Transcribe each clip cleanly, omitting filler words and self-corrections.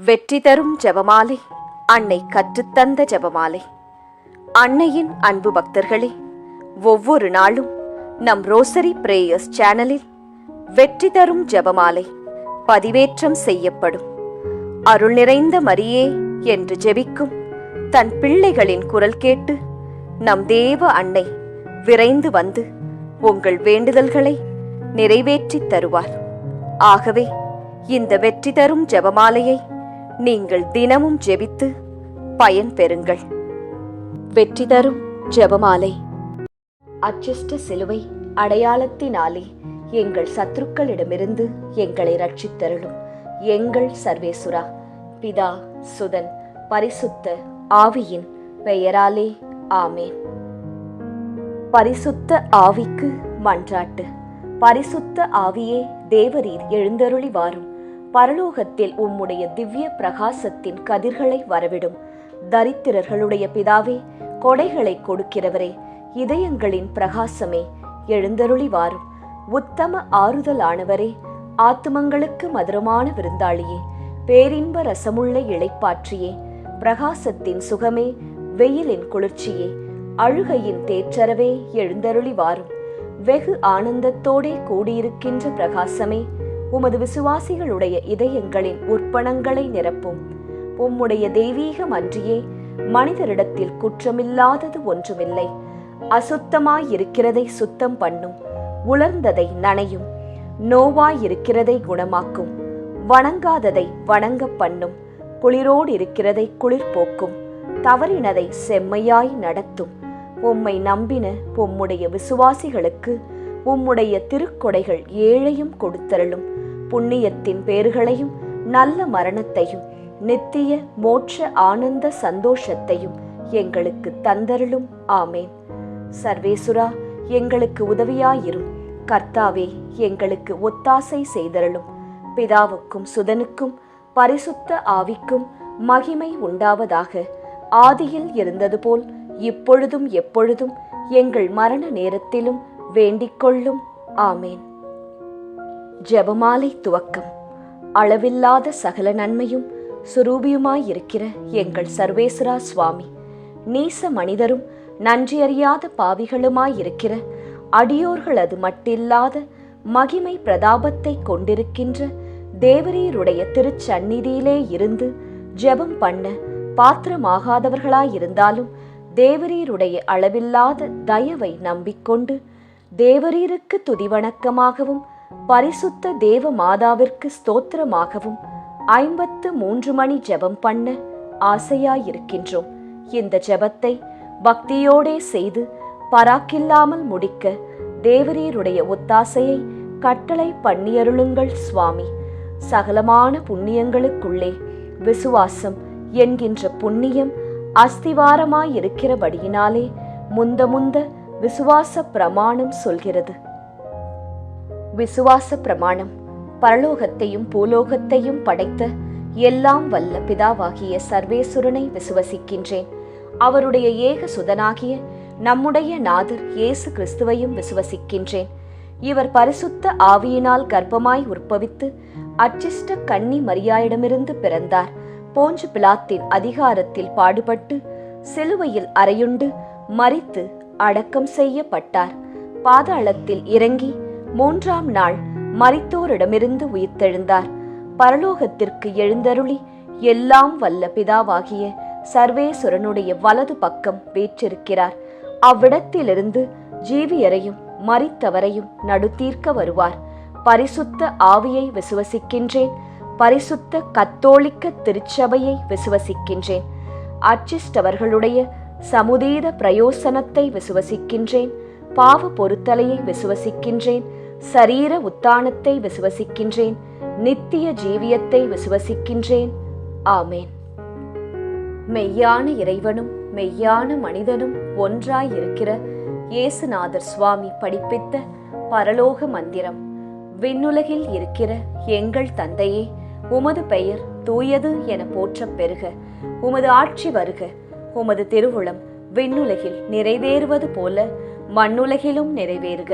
வெற்றி தரும் ஜெபமாலை, அன்னை கற்றுத்தந்த ஜெபமாலை. அன்னையின் அன்பு பக்தர்களே, ஒவ்வொரு நாளும் நம் ரோசரி பிரேயர்ஸ் சேனலில் வெற்றி தரும் ஜெபமாலை பதிவேற்றம் செய்யப்படும். அருள் நிறைந்த மரியே என்று ஜெபிக்கும் தன் பிள்ளைகளின் குரல் கேட்டு நம் தேவ அன்னை விரைந்து வந்து உங்கள் வேண்டுதல்களை நிறைவேற்றித் தருவார். ஆகவே இந்த வெற்றி தரும் ஜெபமாலையை நீங்கள் தினமும் ஜெபித்து பயன் பெறுங்கள். வெற்றி தரும் ஜெபமாலை. அச்சிஷ்ட சிலுவை அடையாளத்தினாலே எங்கள் சத்துருக்களிடமிருந்து எங்களை ரட்சித்தருளும் எங்கள் சர்வேசுரா. பிதா, சுதன், பரிசுத்த ஆவியின் பெயராலே ஆமேன். பரிசுத்த ஆவிக்கு மன்றாட்டு. பரிசுத்த ஆவியே, தேவரீர் எழுந்தருளி வாரும். பரலோகத்தில் உம்முடைய திவ்ய பிரகாசத்தின் கதிர்களை வரவிடும். தரித்திரர்களுடைய பிதாவே, கொடைகளை கொடுக்கிறவரே, இதயங்களின் பிரகாசமே, எழுந்தருளி வாரும். உத்தம ஆறுதலானவரே, ஆத்துமங்களுக்கு மதுரமான விருந்தாளியே, பேரின்ப ரசமுள்ள இளைப்பாற்றியே, பிரகாசத்தின் சுகமே, வெயிலின் குளிர்ச்சியே, அழுகையின் தேற்றரவே, எழுந்தருளி வாரும். வெகு ஆனந்தத்தோடே கூடியிருக்கின்ற பிரகாசமே, உமது விசுவாசிகளுடைய இதயங்களின் உற்பணங்களை நிரப்பும். உம்முடைய தெய்வீகம் அன்றியே மனிதரிடத்தில் குற்றமில்லாதது ஒன்றுமில்லை. அசுத்தமாயிருக்கிறதை சுத்தம் பண்ணும், உலர்ந்ததை நனையும், நோவாயிருக்கிறதை குணமாக்கும், வணங்காததை வணங்க பண்ணும், குளிரோடு இருக்கிறதை குளிர் போக்கும், தவறினதை செம்மையாய் நடத்தும். உம்மை நம்பின உம்முடைய விசுவாசிகளுக்கு உம்முடைய திருக்கொடைகள் ஏழையும் கொடுத்தருளும். புண்ணியத்தின் பேறுகளையும் நல்ல மரணத்தையும் நித்திய மோட்ச ஆனந்த சந்தோஷத்தையும் எங்களுக்கு தந்தருளும். ஆமேன். சர்வேசுரா, எங்களுக்கு உதவியாயிரும். கர்த்தாவே, எங்களுக்கு ஒத்தாசை செய்தருளும். பிதாவுக்கும் சுதனுக்கும் பரிசுத்த ஆவிக்கும் மகிமை உண்டாவதாக. ஆதியில் இருந்தது போல் இப்பொழுதும் எப்பொழுதும் எங்கள் மரண நேரத்திலும் வேண்டிக்கொள்ளும். ஆமேன். ஜெபமாலை துவக்கம். அளவில்லாத சகல நன்மையும் சுரூபியுமாயிருக்கிற எங்கள் சர்வேஸ்வரா சுவாமி, நீச மனிதரும் நன்றியறியாத பாவிகளுமாயிருக்கிற அடியோர்களது மட்டில்லாத மகிமை பிரதாபத்தை கொண்டிருக்கின்ற தேவரீருடைய திருச்சந்நிதியிலே இருந்து ஜெபம் பண்ண பாத்திரமாகாதவர்களாயிருந்தாலும் தேவரீருடைய அளவில்லாத தயவை நம்பிக்கொண்டு தேவரீருக்கு துதிவணக்கமாகவும் பரிசுத்த தேவ மாதாவிற்கு ஸ்தோத்திரமாகவும் 53 மணி ஜெபம் பண்ண ஆசையாயிருக்கின்றோம். இந்த ஜெபத்தை பக்தியோடே செய்து பராக்கில்லாமல் முடிக்க தேவரீருடைய ஒத்தாசையை கட்டளை பண்ணியருளுங்கள் சுவாமி. சகலமான புண்ணியங்களுக்குள்ளே விசுவாசம் என்கின்ற புண்ணியம் அஸ்திவாரமாயிருக்கிறபடியினாலே முந்த விசுவாச பிரமாணம் சொல்கிறது. விசுவாச பிரமாணம். பரலோகத்தையும் பூலோகத்தையும் படைத்த எல்லாம் வல்ல பிதாவாகிய சர்வேசுரனை விசுவசிக்கின்றேன். அவருடைய ஏக சுதனாகிய நம்முடைய நாதர் இயேசு கிறிஸ்துவையும் விசுவசிக்கின்றேன். இவர் பரிசுத்த ஆவியினால் கர்ப்பமாய் உற்பவித்து அச்சிஷ்ட கன்னி மரியாயிடமிருந்து பிறந்தார். போஞ்சு பிலாத்தின் அதிகாரத்தில் பாடுபட்டு சிலுவையில் அறையுண்டு மரித்து அடக்கம் செய்யப்பட்டார். பாதாளத்தில் இறங்கி 3ஆம் நாள் மரித்தோரிடமிருந்து உயிர்த்தெழுந்தார். பரலோகத்திற்கு எழுந்தருளி எல்லாம் வல்ல பிதாவாகிய சர்வேசுரனுடைய வலது பக்கம் வீற்றிருக்கிறார். அவ்விடத்திலிருந்து ஜீவியரையும் மரித்தவரையும் நடுத்தீர்க்க வருவார். பரிசுத்த ஆவியை விசுவசிக்கின்றேன். பரிசுத்த கத்தோலிக்க திருச்சபையை விசுவசிக்கின்றேன். அச்சிஷ்டவர்களுடைய சமுதீத பிரயோசனத்தை விசுவசிக்கின்றேன். பாவ பொருத்தலையை விசுவசிக்கின்றேன். சரீர உத்தானத்தை விசுவசிக்கின்றேன். நித்திய ஜீவியத்தை விசுவசிக்கின்றேன். ஆமேன். மெய்யான இறைவனும் மெய்யான மனிதனும் ஒன்றாயிருக்கிற இயேசுநாதர் சுவாமி படிப்பித்த பரலோக மந்திரம். விண்ணுலகில் இருக்கிற எங்கள் தந்தையே, உமது பெயர் தூயது என போற்றப் பெறுக. உமது ஆட்சி வருக. உமது திருவுளம் விண்ணுலகில் நிறைவேறுவது போல மண்ணுலகிலும் நிறைவேறுக.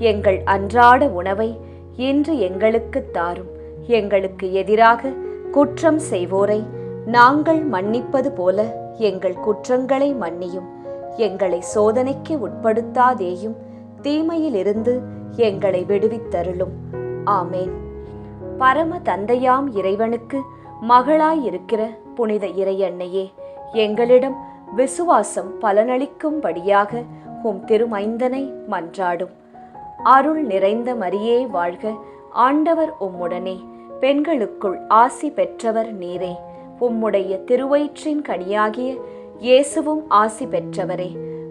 எங்கள் அன்றாட உணவை இன்று எங்களுக்கு தாரும். எங்களுக்கு எதிராக குற்றம் செய்வோரை நாங்கள் மன்னிப்பது போல எங்கள் குற்றங்களை மன்னியும். எங்களை சோதனைக்கு உட்படுத்தாதேயும், தீமையிலிருந்து எங்களை விடுவித்தருளும். ஆமேன். பரம தந்தையாம் இறைவனுக்கு மகளாயிருக்கிற புனித இறையன்னையே, எங்களிடம் விசுவாசம் பலனளிக்கும்படியாக உம் திருமைந்தனை மன்றாடும். அருள் நிறைந்த மரியே வாழ்க, ஆண்டவர் உம்முடனே, பெண்களுக்குள் ஆசி பெற்றவர் நீரே. உம்முடைய திருவயிற்றின் கனியாகிய இயேசுவும் ஆசி பெற்றவரே.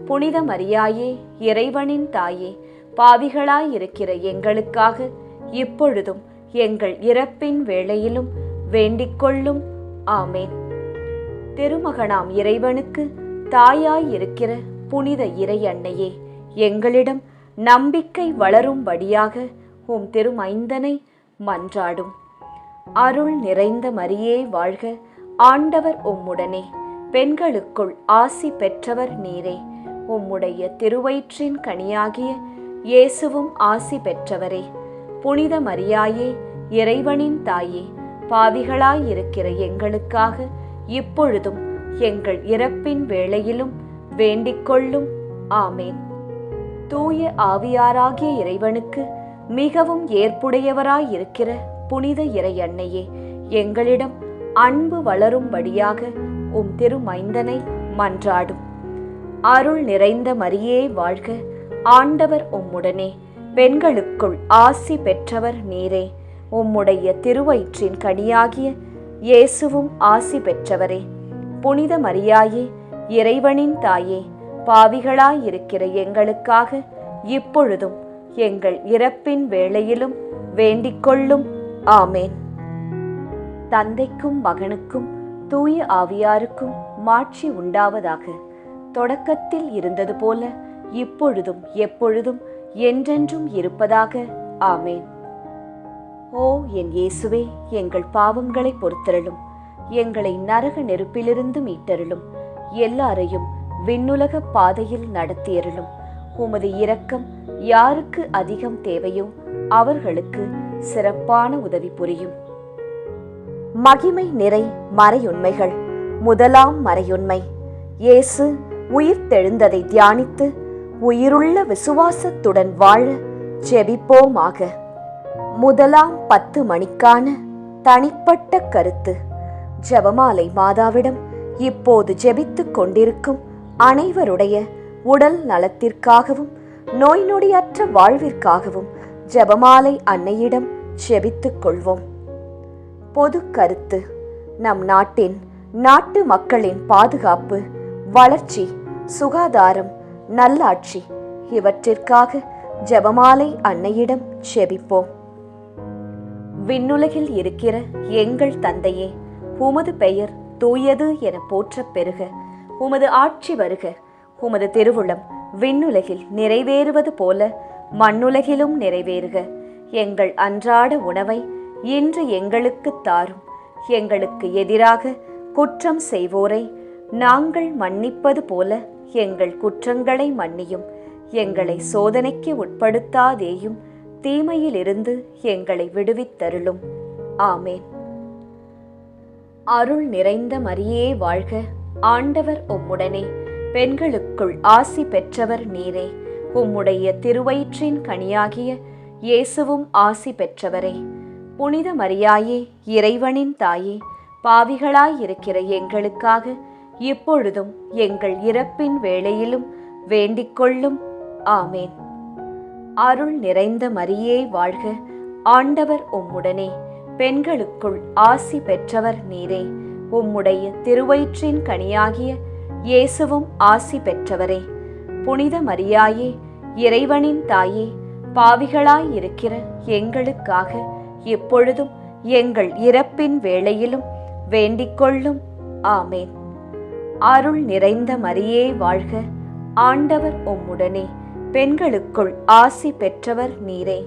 புனித மரியாயே, இறைவனின் தாயே, பாவிகளாயிருக்கிற எங்களுக்காக இப்பொழுதும் எங்கள் இறப்பின் வேளையிலும் வேண்டிக்கொள்ளும். ஆமேன். திருமகனாம் இறைவனுக்கு தாயாயிருக்கிற புனித இறை அன்னையே, எங்களிடம் நம்பிக்கை வளரும்படியாக உம் திருமைந்தனை மன்றாடும். அருள் நிறைந்த மரியே வாழ்க, ஆண்டவர் உம்முடனே, பெண்களுக்குள் ஆசி பெற்றவர் நீரே. உம்முடைய திருவயிற்றின் கனியாகிய இயேசுவும் ஆசி பெற்றவரே. புனித மரியாயே, இறைவனின் தாயே, பாவிகளாயிருக்கிற எங்களுக்காக இப்பொழுதும் எங்கள் இறப்பின் வேளையிலும் வேண்டிக்கொள்ளும். ஆமேன். தூய ஆவியாராகிய இறைவனுக்கு மிகவும் ஏற்புடையவராயிருக்கிற புனித இறை அன்னையே, எங்களிடம் அன்பு வளரும்படியாக உம் திருமைந்தனை மன்றாடும். அருள் நிறைந்த மரியே வாழ்க, ஆண்டவர் உம்முடனே, பெண்களுக்குள் ஆசி பெற்றவர் நீரே. உம்முடைய திருவயிற்றின் கனியாகிய இயேசுவும் ஆசி பெற்றவரே. புனித மரியாயே, இறைவனின் தாயே, பாவிகளாயிருக்கிற எங்களுக்காக இப்பொழுதும் எங்கள் இறப்பின் வேளையிலும் வேண்டிக்கொள்ளும். ஆமேன். தந்தைக்கும் மகனுக்கும் தூய ஆவியாருக்கும் மாட்சி உண்டாவதாக. தொடக்கத்தில் இருந்தது போல இப்பொழுதும் எப்பொழுதும் என்றென்றும் இருப்பதாக. ஆமேன். ஓ என் இயேசுவே, எங்கள் பாவங்களை பொறுத்தருளும். எங்களை நரக நெருப்பிலிருந்து மீட்டருளும். எல்லாரையும் விண்ணுலக பாதையில் நடத்தியருளும். உமது இரக்கம் யாருக்கு அதிகம் தேவையோ அவர்களுக்கு சிறப்பான உதவி புரியும். மகிமை நிறை மறையுண்மைகள். முதலாம் மறையுண்மை, இயேசு உயிர்த்தெழுந்ததை தியானித்து உயிருள்ள விசுவாசத்துடன் வாழ ஜெபிப்போமாக. முதலாம் 10 மணிக்கான தனிப்பட்ட கருத்து. ஜெபமாலை மாதாவிடம் இப்போது ஜெபித்துக் கொண்டிருக்கும் அனைவருடைய உடல் நலத்திற்காகவும் நோய் நொடியற்ற வாழ்விற்காகவும் ஜெபமாலை அன்னையிடம் ஜெபித்துக் கொள்வோம். பொது கருத்து. நம் நாட்டு மக்களின் பாதுகாப்பு, வளர்ச்சி, சுகாதாரம், நல்லாட்சி இவற்றிற்காக ஜெபமாலை அன்னையிடம் ஜெபிப்போம். விண்ணுலகில் இருக்கிற எங்கள் தந்தையே, உமது பெயர் தூயது என போற்றப் பெறுக. உமது ஆட்சி வருக. உமது திருவுளம் விண்ணுலகில் நிறைவேறுவது போல மண்ணுலகிலும் நிறைவேறுக. எங்கள் அன்றாட உணவை இன்று எங்களுக்கு தாரும். எங்களுக்கு எதிராக குற்றம் செய்வோரை நாங்கள் மன்னிப்பது போல எங்கள் குற்றங்களை மன்னியும். எங்களை சோதனைக்கு உட்படுத்தாதேயும், தீமையிலிருந்து எங்களை விடுவித்தருளும். ஆமேன். அருள் நிறைந்த மரியே வாழ்க, ஆண்டவர் உம்முடனே, பெண்களுக்குள் ஆசி பெற்றவர் நீரே. உம்முடைய திருவயிற்றின் கனியாகிய இயேசுவும் ஆசி பெற்றவரே. புனித மரியாயே, இறைவனின் தாயே, பாவிகளாயிருக்கிற எங்களுக்காக இப்பொழுதும் எங்கள் இறப்பின் வேளையிலும் வேண்டிக்கொள்ளும். ஆமேன். அருள் நிறைந்த மரியே வாழ்க, ஆண்டவர் உம்முடனே, பெண்களுக்குள் ஆசி பெற்றவர் நீரே. உம்முடைய திருவயிற்றின் கனியாகிய இயேசுவும் ஆசி பெற்றவரே. புனித மரியாயே, இறைவனின் தாயே, பாவிகளாயிருக்கிற எங்களுக்காக இப்பொழுதும் எங்கள் இறப்பின் வேளையிலும் வேண்டிக்கொள்ளும். ஆமேன். அருள் நிறைந்த மரியே வாழ்க, ஆண்டவர் உம்முடனே, பெண்களுக்குள் ஆசி பெற்றவர் நீரே.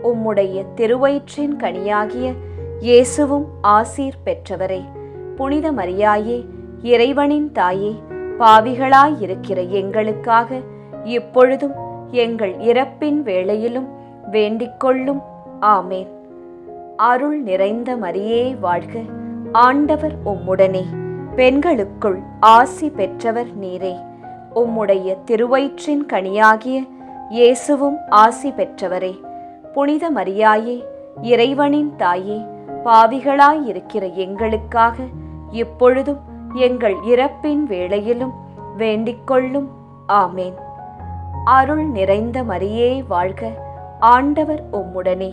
உம்முடைய திருவயிற்றின் கனியாகிய இயேசுவும் ஆசீர் பெற்றவரே. புனித மரியாயே, இறைவனின் தாயே, பாவிகளாயிருக்கிற எங்களுக்காக இப்பொழுதும் எங்கள் இறப்பின் வேளையிலும் வேண்டிக்கொள்ளும். ஆமேன். அருள் நிறைந்த மரியே வாழ்க, ஆண்டவர் உம்முடனே, பெண்களுக்குள் ஆசி பெற்றவர் நீரே. உம்முடைய திருவயிற்றின் கனியாகிய இயேசுவும் ஆசி பெற்றவரே. புனித மரியாயே, இறைவனின் தாயே, பாவிகளாயிருக்கிற எங்களுக்காக இப்பொழுதும் எங்கள் இறப்பின் வேளையிலும் வேண்டிக்கொள்ளும். ஆமேன். அருள் நிறைந்த மரியே வாழ்க, ஆண்டவர் உம்முடனே,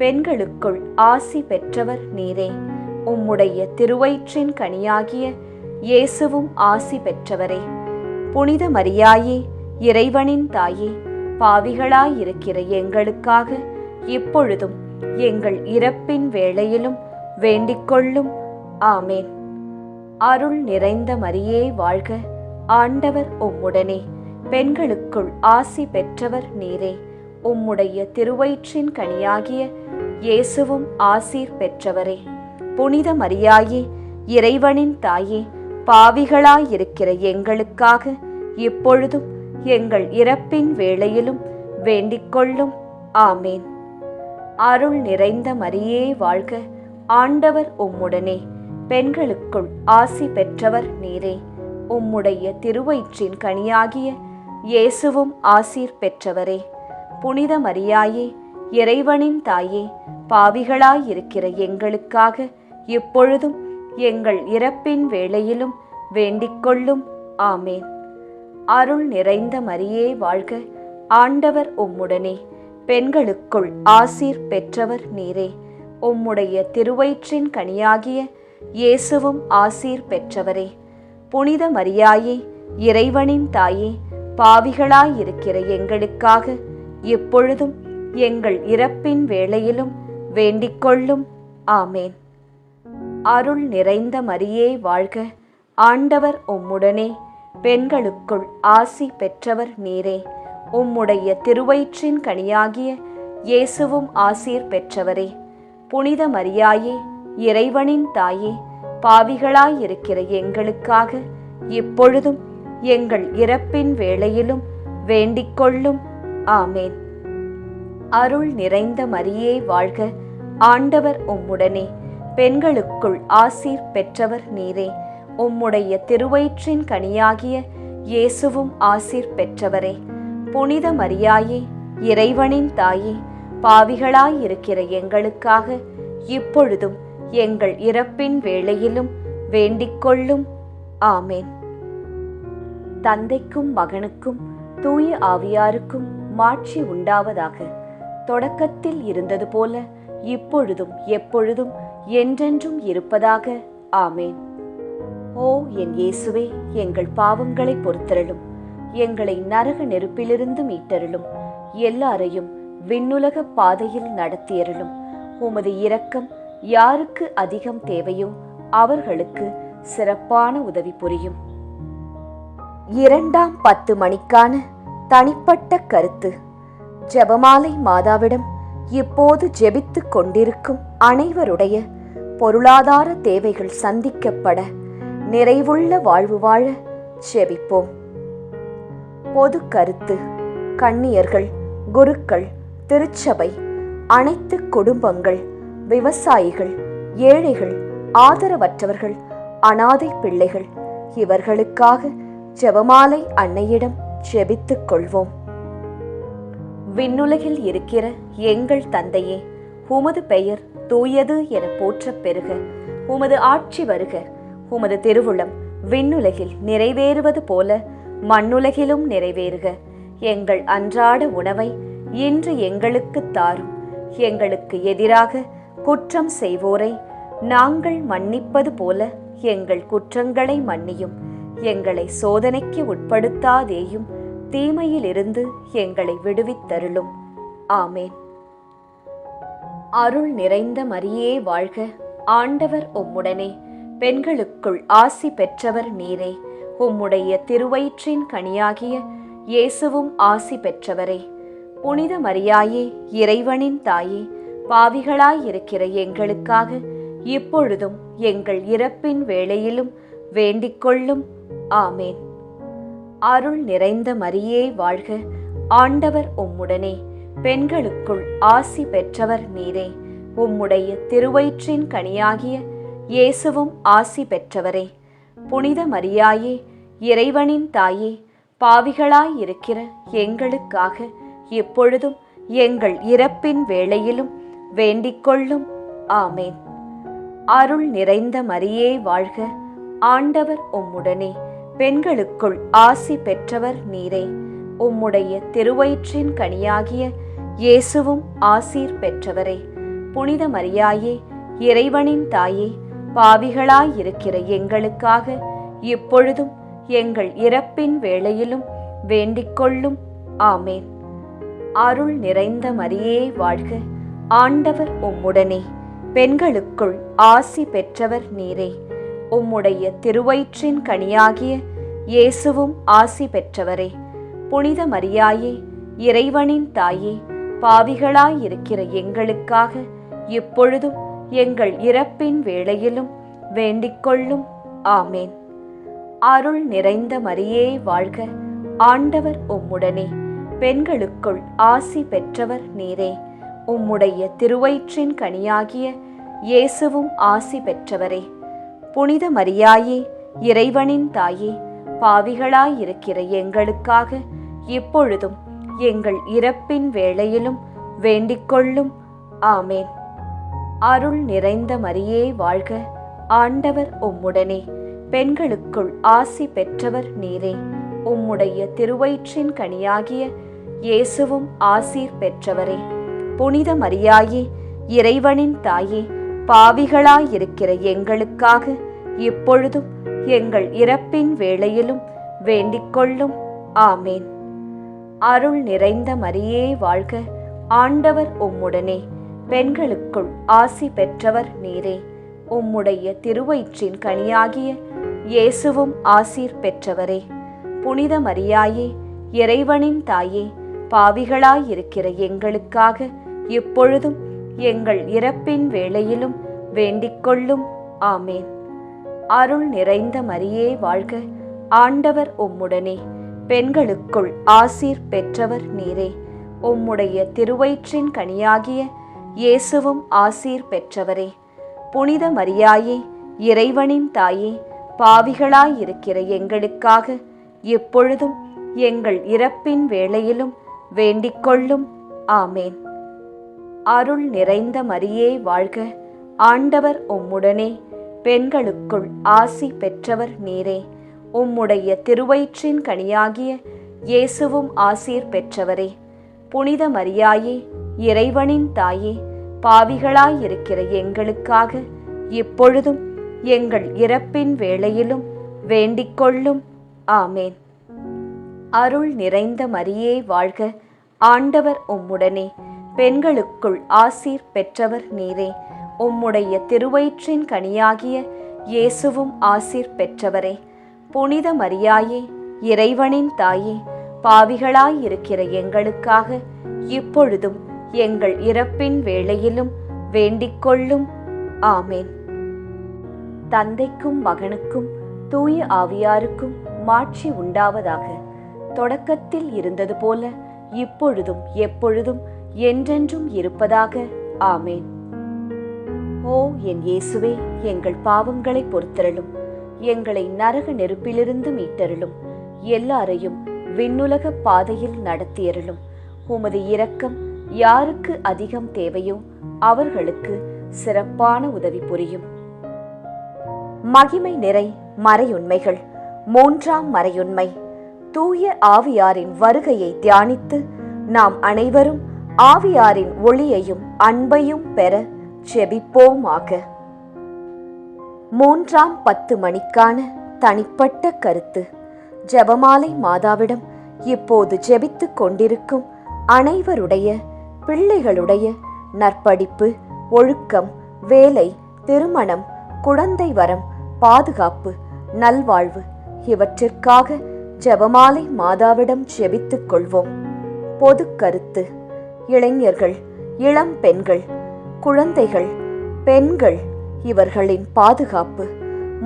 பெண்களுக்குள் ஆசி பெற்றவர் நீரே. உம்முடைய திருவயிற்றின் கனியாகிய இயேசுவும் ஆசி பெற்றவரே. புனித மரியாயே, இறைவனின் தாயே, பாவிகளாயிருக்கிற எங்களுக்காக இப்பொழுதும் எங்கள் இறப்பின் வேளையிலும் வேண்டிக்கொள்ளும். ஆமேன். அருள் நிறைந்த மரியே வாழ்க, ஆண்டவர் உம்முடனே, பெண்களுக்குள் ஆசி பெற்றவர் நீரே. உம்முடைய திருவயிற்றின் கனியாகிய இயேசுவும் ஆசீர் பெற்றவரே. புனித மரியாயே, இறைவனின் தாயே, பாவிகளாயிருக்கிற எங்களுக்காக இப்பொழுதும் எங்கள் இறப்பின் வேளையிலும் வேண்டிக்கொள்ளும். ஆமேன். அருள் நிறைந்த மரியே வாழ்க, ஆண்டவர் உம்முடனே, பெண்களுக்குள் ஆசி பெற்றவர் நீரே. உம்முடைய திருவயிற்றின் கனியாகிய இயேசுவும் ஆசீர் பெற்றவரே. புனித மரியாயே, இறைவனின் தாயே, பாவிகளாயிருக்கிற எங்களுக்காக இப்பொழுதும் எங்கள் இறப்பின் வேளையிலும் வேண்டிக்கொள்ளும். ஆமேன். அருள் நிறைந்த மரியே வாழ்க, ஆண்டவர் உம்முடனே, பெண்களுக்குள் ஆசீர் பெற்றவர் நீரே. உம்முடைய திருவயிற்றின் கனியாகிய இயேசுவும் ஆசீர் பெற்றவரே. புனித மரியாயே, இறைவனின் தாயே, பாவிகளாயிருக்கிற எங்களுக்காக இப்பொழுதும் எங்கள் இறப்பின் வேளையிலும் வேண்டிக்கொள்ளும். ஆமேன். அருள் நிறைந்த மரியே வாழ்க, ஆண்டவர் உம்முடனே, பெண்களுக்குள் ஆசி பெற்றவர் நீரே. உம்முடைய திருவயிற்றின் கனியாகிய இயேசுவும் ஆசீர் பெற்றவரே. புனித மரியாயே, இறைவனின் தாயே, பாவிகளாயிருக்கிற எங்களுக்காக இப்பொழுதும் எங்கள் இறப்பின் வேளையிலும் வேண்டிக்கொள்ளும். ஆமேன். அருள் நிறைந்த மரியே வாழ்க, ஆண்டவர் உம்முடனே, பெண்களுக்குள் ஆசீர் பெற்றவர் நீரே. உம்முடைய திருவயிற்றின் கனியாகிய இயேசுவும் ஆசீர் பெற்றவரே. புனித மரியாயே, இறைவனின் தாயே, பாவிகளாயிருக்கிற எங்களுக்காக இப்பொழுதும் எங்கள் இறப்பின் வேளையிலும் வேண்டிக்கொள்ளும். ஆமேன். தந்தைக்கும் மகனுக்கும் தூய ஆவியாருக்கும் மாட்சி உண்டாவதாக. தொடக்கத்தில் இருந்தது போல இப்பொழுதும் எப்பொழுதும் என்றென்றும் இருப்பதாக. ஆமேன். ஓ என் இயேசுவே, எங்கள் பாவங்களை பொறுத்தருளும், எங்களை நரக நெருப்பிலிருந்து மீட்டருளும், எல்லாரையும் விண்ணுலக பாதையில் நடத்தியருளும். உமது இரக்கம் யாருக்கு அதிகம் தேவையோ அவர்களுக்கு சிறப்பான உதவி புரியும். 2ஆம் 10 மணிக்கான தனிப்பட்ட கருத்து. ஜெபமாலை மாதாவிடம் இப்போது ஜெபித்துக் கொண்டிருக்கும் அனைவருடைய பொருளாதார தேவைகள் சந்திக்கப்பட நிறைவுள்ள வாழ்வு வாழ ஜெபிப்போம். பொது கருத்து. கன்னியர்கள், குருக்கள், திருச்சபை, அனைத்து குடும்பங்கள், விவசாயிகள், ஏழைகள், ஆதரவற்றவர்கள், அனாதை பிள்ளைகள், இவர்களுக்காக ஜெபமாலை அன்னையிடம் ஜெபித்துக் கொள்வோம். விண்ணுலகில் இருக்கிற எங்கள் தந்தையே, உமது பெயர் தூயது என போற்றப் பெறுக. உமது ஆட்சி வருக. உமது திருவுளம் விண்ணுலகில் நிறைவேறுவது போல மண்ணுலகிலும் நிறைவேறுக. எங்கள் அன்றாட உணவை இன்று எங்களுக்கு தாரும். எங்களுக்கு எதிராக குற்றம் செய்வோரை நாங்கள் மன்னிப்பது போல எங்கள் குற்றங்களை மன்னியும். எங்களை சோதனைக்கு உட்படுத்தாதேயும், தீமையிலிருந்து எங்களை விடுவித்தருளும். ஆமேன். அருள் நிறைந்த மரியே வாழ்க, ஆண்டவர் உம்முடனே, பெண்களுக்குள் ஆசி பெற்றவர் நீரே. உம்முடைய திருவயிற்றின் கனியாகிய இயேசுவும் ஆசி பெற்றவரே. புனித மரியாயே, இறைவனின் தாயே, பாவிகளாயிருக்கிற எங்களுக்காக இப்பொழுதும் எங்கள் இறப்பின் வேளையிலும் வேண்டிக்கொள்ளும். ஆமேன். அருள் நிறைந்த மரியே வாழ்க, ஆண்டவர் உம்முடனே, பெண்களுக்குள் ஆசி பெற்றவர் நீரே. உம்முடைய திருவயிற்றின் கனியாகிய இயேசுவும் ஆசி பெற்றவரே. புனித மரியாயே, இறைவனின் தாயே, பாவிகளாயிருக்கிற எங்களுக்காக எப்பொழுதும் எங்கள் இறப்பின் வேளையிலும் வேண்டிக்கொள்ளும். ஆமேன். அருள் நிறைந்த மரியே வாழ்க, ஆண்டவர் உம்முடனே, பெண்களுக்குள் ஆசி பெற்றவர் நீரே. உம்முடைய திருவயிற்றின் கனியாகிய இயேசுவும் ஆசீர் பெற்றவரே. புனித மரியாயே, இறைவனின் தாயே, பாவிகளாயிருக்கிற எங்களுக்காக இப்பொழுதும் எங்கள் இறப்பின் வேளையிலும் வேண்டிக்கொள்ளும். ஆமேன். அருள் நிறைந்த மரியே வாழ்க, ஆண்டவர் உம்முடனே, பெண்களுக்குள் ஆசி பெற்றவர் நீரே. உம்முடைய திருவயிற்றின் கனியாகிய இயேசுவும் ஆசி பெற்றவரே. புனித மரியாயே, இறைவனின் தாயே, பாவிகளாயிருக்கிற எங்களுக்காக இப்பொழுதும் எங்கள் இறப்பின் வேளையிலும் வேண்டிக்கொள்ளும். ஆமேன். அருள் நிறைந்த மரியே வாழ்க, ஆண்டவர் உம்முடனே, பெண்களுக்குள் ஆசி பெற்றவர் நீரே. உம்முடைய திருவயிற்றின் கனியாகிய இயேசுவும் ஆசி பெற்றவரே. புனித மரியாயே, இறைவனின் தாயே, பாவிகளாயிருக்கிற எங்களுக்காக இப்பொழுதும் எங்கள் இறப்பின் வேளையிலும் வேண்டிக்கொள்ளும். ஆமேன். அருள் நிறைந்த மரியே வாழ்க, ஆண்டவர் உம்முடனே, பெண்களுக்குள் ஆசி பெற்றவர் நீரே. உம்முடைய திருவயிற்றின் கனியாகிய இயேசுவும் ஆசீர் பெற்றவரே. புனித மரியாயே, இறைவனின் தாயே, பாவிகளாயிருக்கிற எங்களுக்காக இப்பொழுதும் எங்கள் இறப்பின் வேளையிலும் வேண்டிக்கொள்ளும். ஆமேன். அருள் நிறைந்த மரியே வாழ்க, ஆண்டவர் உம்முடனே, பெண்களுக்குள் ஆசி பெற்றவர் நீரே. உம்முடைய திருவயிற்றின் கனியாகிய இயேசுவும் ஆசீர் பெற்றவரே. புனித மரியாயே, இறைவனின் தாயே, பாவிகளாயிருக்கிற எங்களுக்காக இப்பொழுதும் எங்கள் இறப்பின் வேளையிலும் வேண்டிக்கொள்ளும். ஆமேன். அருள் நிறைந்த மரியே வாழ்க, ஆண்டவர் உம்முடனே, பெண்களுக்குள் ஆசீர் பெற்றவர் நீரே. உம்முடைய திருவயிற்றின் கனியாகிய இயேசுவும் ஆசீர் பெற்றவரே. புனித மரியாயே, இறைவனின் தாயே, பாவிகளாயிருக்கிற எங்களுக்காக எப்பொழுதும் எங்கள் இறப்பின் வேளையிலும் வேண்டிக்கொள்ளும். ஆமேன். அருள் நிறைந்த மரியே வாழ்க, ஆண்டவர் உம்முடனே, பெண்களுக்குள் ஆசி பெற்றவர் நீரே. உம்முடைய திருவயிற்றின் கனியாகிய இயேசுவும் ஆசீர் பெற்றவரே. புனித மரியாயே, இறைவனின் தாயே, பாவிகளாயிருக்கிற எங்களுக்காக இப்பொழுதும் எங்கள் இறப்பின் வேளையிலும் வேண்டிக்கொள்ளும். ஆமேன். அருள் நிறைந்த மரியே வாழ்க, ஆண்டவர் உம்முடனே, பெண்களுக்குள் ஆசீர் பெற்றவர் நீரே. உம்முடைய திருவயிற்றின் கனியாகிய இயேசுவும் ஆசீர் பெற்றவரே. புனித மரியாயே, இறைவனின் தாயே, பாவிகளாயிருக்கிற எங்களுக்காக இப்பொழுதும் எங்கள் இறப்பின் வேளையிலும் வேண்டிக்கொள்ளும். ஆமேன். தந்தைக்கும் மகனுக்கும் தூய ஆவியாருக்கும் மாட்சி உண்டாவதாக. தொடக்கத்தில் இருந்தது போல இப்பொழுதும் எப்பொழுதும் என்றென்றும் இருப்பதாக. ஆமேன். ஓ என் இயேசுவே, எங்கள் பாவங்களை பொறுத்தருளும், எங்களை நரக நெருப்பிலிருந்து மீட்டருளும், எல்லாரையும் விண்ணுலக பாதையில் நடத்தியருளும். உமது இரக்கம் யாருக்கு அதிகம் தேவையோ அவர்களுக்கு சிறப்பான உதவி புரியும். மகிமை நிறை மறையுண்மைகள். 3ஆம் மறையுண்மை, தூய ஆவியாரின் வருகையை தியானித்து நாம் அனைவரும் ஆவியாரின் ஒளியையும் அன்பையும் பெற ஜெபிப்போமாக. 3ஆம் 10 மணிக்கான தனிப்பட்ட கருத்து. ஜெபமாலை மாதாவிடம் இப்போது ஜெபித்துக் கொண்டிருக்கும் அனைவருடைய பிள்ளைகளுடைய நற்படிப்பு, ஒழுக்கம், வேலை, திருமணம், குழந்தை வரம், பாதுகாப்பு, நல்வாழ்வு இவற்றிற்காக ஜெபமாலை மாதாவிடம் ஜெபித்துக் கொள்வோம். பொது கருத்து. இளைஞர்கள், இளம் பெண்கள், குழந்தைகள், பெண்கள் இவர்களின் பாதுகாப்பு,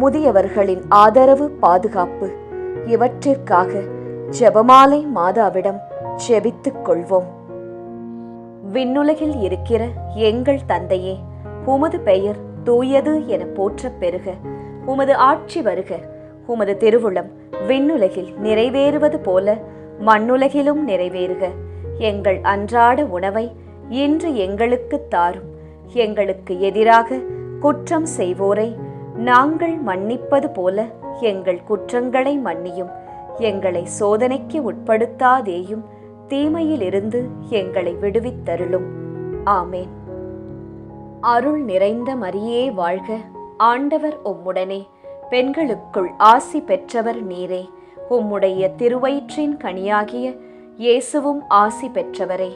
முதியவர்களின் ஆதரவு, பாதுகாப்பு இவற்றிற்காக ஜெபமாலை மாதாவிடம் ஜெபித்துக் கொள்வோம். விண்ணுலகில் இருக்கிற எங்கள் தந்தையே, உமது பெயர் தூயது என போற்றப் பெறுக. உமது ஆட்சி வருக. உமது திருவுளம் விண்ணுலகில் நிறைவேறுவது போல மண்ணுலகிலும் நிறைவேறுக. எங்கள் அன்றாட உணவை இன்று எங்களுக்கு தாரும். எங்களுக்கு எதிராக குற்றம் செய்வோரை நாங்கள் மன்னிப்பது போல எங்கள் குற்றங்களை மன்னியும். எங்களை சோதனைக்கு உட்படுத்தாதேயும், தீமையிலிருந்து எங்களை விடுவித்தருளும். ஆமேன். அருள் நிறைந்த மரியே வாழ்க. ஆண்டவர் உம்முடனே, பெண்களுக்குள் ஆசி பெற்றவர் நீரே. உம்முடைய திருவயிற்றின் கனியாகிய இயேசுவும் ஆசி பெற்றவரே.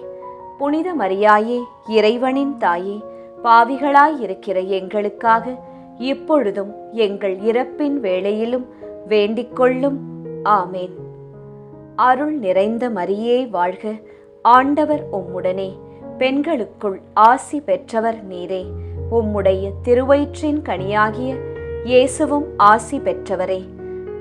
புனித மரியாயே, இறைவனின் தாயே, பாவிகளாயிருக்கிற எங்களுக்காக இப்பொழுதும் எங்கள் இறப்பின் வேளையிலும் வேண்டிக்கொள்ளும். ஆமேன். அருள் நிறைந்த மரியே வாழ்க. ஆண்டவர் உம்முடனே, பெண்களுக்குள் ஆசி பெற்றவர் நீரே. உம்முடைய திருவயிற்றின் கனியாகிய இயேசுவும் ஆசி பெற்றவரே.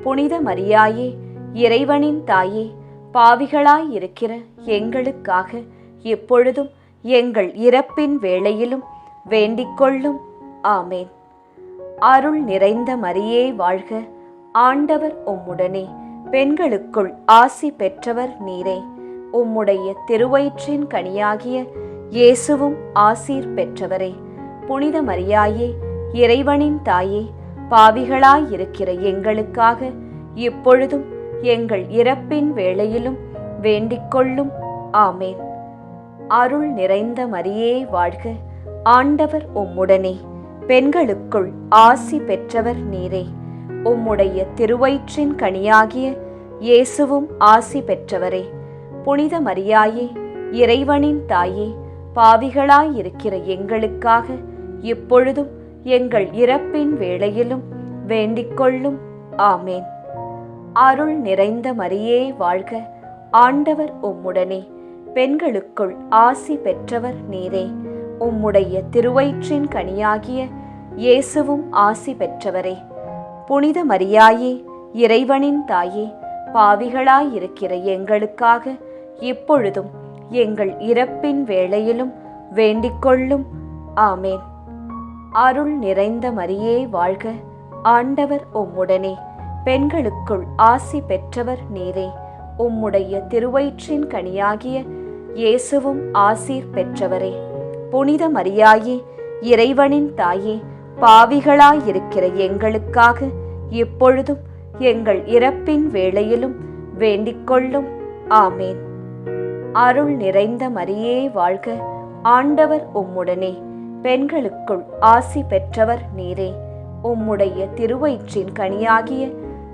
புனித மரியாயே, இறைவனின் தாயே, பாவிகளாயிருக்கிற எங்களுக்காக இப்பொழுதும் எங்கள் இறப்பின் வேளையிலும் வேண்டிக்கொள்ளும். ஆமேன். அருள் நிறைந்த மரியே வாழ்க. ஆண்டவர் உம்முடனே, பெண்களுக்குள் ஆசி பெற்றவர் நீரே. உம்முடைய திருவயிற்றின் கனியாகிய இயேசுவும் ஆசீர் பெற்றவரே. புனித மரியாயே, இறைவனின் தாயே, பாவிகளாயிருக்கிற எங்களுக்காக இப்பொழுதும் எங்கள் இறப்பின் வேளையிலும் வேண்டிக்கொள்ளும். ஆமேன். அருள் நிறைந்த மரியே வாழ்க. ஆண்டவர் உம்முடனே, பெண்களுக்குள் ஆசி பெற்றவர் நீரே. உம்முடைய திருவயிற்றின் கனியாகிய இயேசுவும் ஆசி பெற்றவரே. புனித மரியாயே, இறைவனின் தாயே, பாவிகளாயிருக்கிற எங்களுக்காக இப்பொழுதும் எங்கள் இறப்பின் வேளையிலும் வேண்டிக்கொள்ளும். ஆமேன். அருள் நிறைந்த மரியே வாழ்க. ஆண்டவர் உம்முடனே, பெண்களுக்குள் ஆசி பெற்றவர் நீரே. உம்முடைய திருவயிற்றின் கனியாகிய இயேசுவும் ஆசி பெற்றவரே. புனித மரியாயே, இறைவனின் தாயே, பாவிகளாயிருக்கிற எங்களுக்காக இப்பொழுதும் எங்கள் இறப்பின் வேளையிலும் வேண்டிக்கொள்ளும். ஆமேன். அருள் நிறைந்த மரியே வாழ்க. ஆண்டவர் உம்முடனே, பெண்களுக்குள் ஆசி பெற்றவர் நீரே. உம்முடைய திருவயிற்றின் கனியாகிய இயேசுவும் ஆசீர் பெற்றவரே. புனித மரியாயே, இறைவனின் தாயே, பாவிகளாயிருக்கிற எங்களுக்காக இப்பொழுதும் எங்கள் இறப்பின் வேளையிலும் வேண்டிக்கொள்ளும். ஆமேன். அருள் நிறைந்த மரியே வாழ்க. ஆண்டவர் உம்முடனே, பெண்களுக்குள் ஆசி பெற்றவர் நீரே. உம்முடைய திருவயிற்றின் கனியாகிய